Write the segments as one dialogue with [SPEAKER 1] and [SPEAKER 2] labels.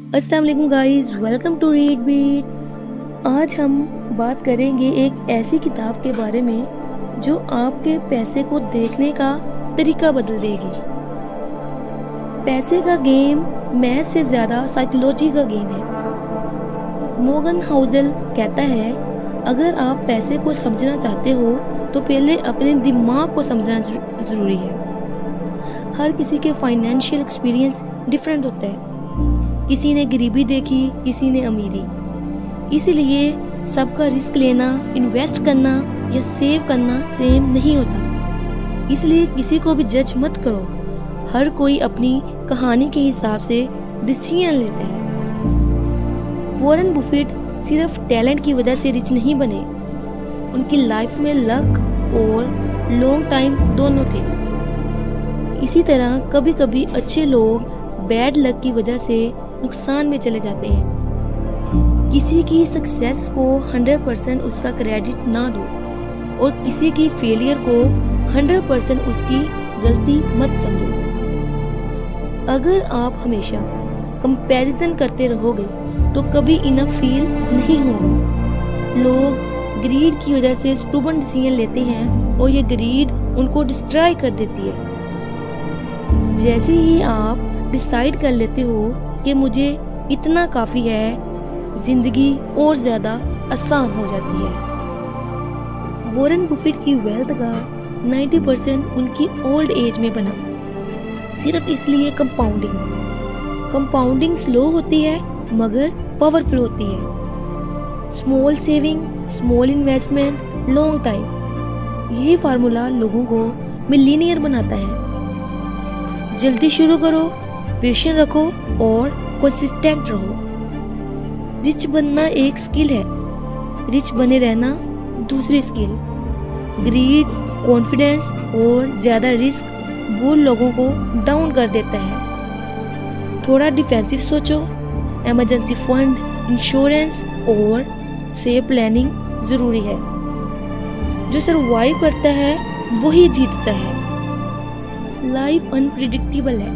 [SPEAKER 1] अस्सलाम वालेकुम guys, welcome to Read Beat. आज हम बात करेंगे एक ऐसी किताब के बारे में जो आपके पैसे को देखने का तरीका बदल देगी। पैसे का गेम मैथ से ज़्यादा साइकोलॉजी का गेम है। मोगन हाउसल कहता है, अगर आप पैसे को समझना चाहते हो तो पहले अपने दिमाग को समझना ज़रूरी है। हर किसी के फाइनेंशियल एक्सपीरियंस डिफरेंट होता है। किसी ने गरीबी देखी, किसी ने अमीरी। इसीलिए सबका रिस्क लेना, इन्वेस्ट करना या सेव करना सेम नहीं होता। इसलिए किसी को भी जज मत करो। हर कोई अपनी कहानी के हिसाब से डिसीजन लेता है। वॉरेन बफेट सिर्फ टैलेंट की वजह से रिच नहीं बने, उनकी लाइफ में लक और लॉन्ग टाइम दोनों थे। इसी तरह कभी कभी अच्छे लोग बैड लक की वजह से नुकसान में चले जाते हैं। किसी की सक्सेस को 100% उसका क्रेडिट ना दो और किसी की फेलियर को 100% उसकी गलती मत समझो। अगर आप हमेशा कंपैरिजन करते रहोगे तो कभी इनफ फील नहीं होगा। लोग ग्रीड की वजह से स्टूबर्न डिसीजन लेते हैं और ये ग्रीड उनको डिस्ट्रॉय कर देती है। जैसे ही आप डिसाइड कर लेते हो कि मुझे इतना काफ़ी है, जिंदगी और ज़्यादा आसान हो जाती है। वॉरेन बफेट की वेल्थ का 90% उनकी ओल्ड एज में बना, सिर्फ इसलिए कंपाउंडिंग स्लो होती है मगर पावरफुल होती है। Small saving, small investment, long time, ये फार्मूला लोगों को मिलीनियर बनाता है। जल्दी शुरू करो, पेशेंस रखो और कंसिस्टेंट रहो। रिच बनना एक स्किल है, रिच बने रहना दूसरी स्किल। ग्रीड, कॉन्फिडेंस और ज़्यादा रिस्क वो लोगों को डाउन कर देता है। थोड़ा डिफेंसिव सोचो। इमरजेंसी फंड, इंश्योरेंस और सेव प्लानिंग ज़रूरी है। जो सर्वाइव करता है वही जीतता है। लाइफ अनप्रिडिक्टेबल है।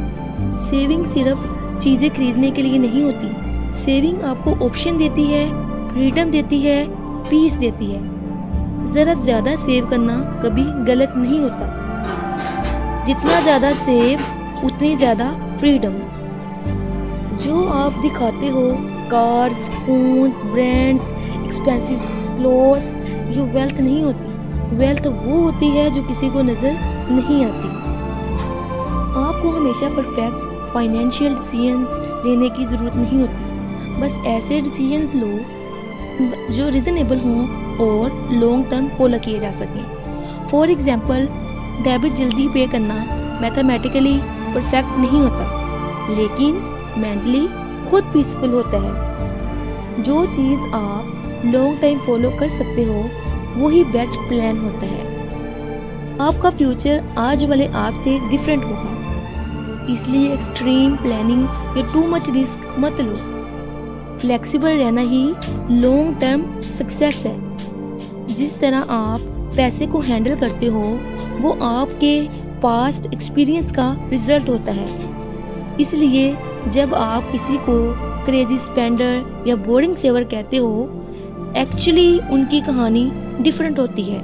[SPEAKER 1] सेविंग सिर्फ चीज़ें खरीदने के लिए नहीं होती। सेविंग आपको ऑप्शन देती है, फ्रीडम देती है, पीस देती है। ज़रा ज़्यादा सेव करना कभी गलत नहीं होता। जितना ज़्यादा सेव उतनी ज़्यादा फ्रीडम। जो आप दिखाते हो, cars, phones, brands, expensive clothes, ये वेल्थ नहीं होती। वेल्थ वो होती है जो किसी को नज़र नहीं आती। आपको हमेशा परफेक्ट फाइनेंशियल डिसीजंस लेने की ज़रूरत नहीं होती। बस ऐसे डिसीजंस लो जो रीजनेबल हों और लॉन्ग टर्म फॉलो किए जा सकें। फॉर एग्जांपल, डेबिट जल्दी पे करना मैथमेटिकली परफेक्ट नहीं होता, लेकिन मेंटली खुद पीसफुल होता है। जो चीज़ आप लॉन्ग टाइम फॉलो कर सकते हो वही बेस्ट प्लान होता है। आपका फ्यूचर आज वाले आप से डिफरेंट होगा, इसलिए एक्सट्रीम प्लानिंग या टू मच रिस्क मत लो। फ्लेक्सिबल रहना ही लॉन्ग टर्म सक्सेस है। जिस तरह आप पैसे को हैंडल करते हो वो आपके पास्ट एक्सपीरियंस का रिजल्ट होता है। इसलिए जब आप किसी को क्रेजी स्पेंडर या बोरिंग सेवर कहते हो, एक्चुअली उनकी कहानी डिफरेंट होती है।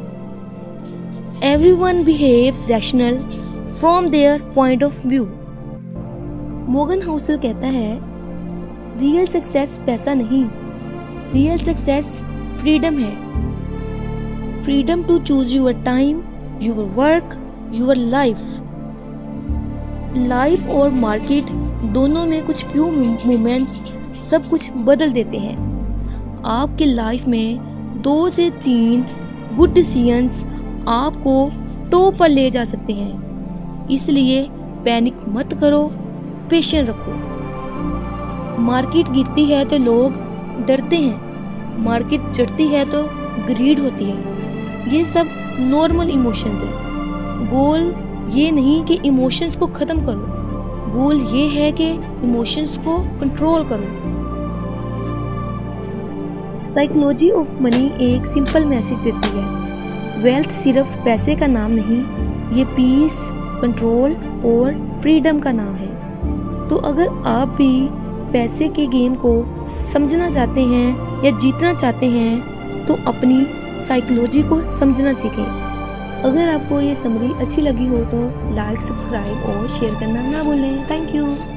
[SPEAKER 1] Everyone behaves rational from their point of view. Morgan Housel कहता है, रियल सक्सेस पैसा नहीं, रियल सक्सेस फ्रीडम है। Freedom to choose your time, your work, your life. Life और मार्केट दोनों में कुछ फ्यू मोमेंट्स सब कुछ बदल देते हैं। आपकी लाइफ में 2 से 3 गुड डिसीजंस आपको टॉप पर ले जा सकते हैं। इसलिए पैनिक मत करो, पेशेंस रखो। मार्केट गिरती है तो लोग डरते हैं, मार्केट चढ़ती है तो ग्रीड होती है। ये सब नॉर्मल इमोशंस है। गोल ये नहीं कि इमोशंस को ख़त्म करो, गोल ये है कि इमोशंस को कंट्रोल करो। साइकोलॉजी ऑफ मनी एक सिंपल मैसेज देती है, वेल्थ सिर्फ पैसे का नाम नहीं, ये पीस, कंट्रोल और फ्रीडम का नाम है। तो अगर आप भी पैसे के गेम को समझना चाहते हैं या जीतना चाहते हैं तो अपनी साइकोलॉजी को समझना सीखें। अगर आपको ये समरी अच्छी लगी हो तो लाइक, सब्सक्राइब और शेयर करना ना भूलें। Thank you.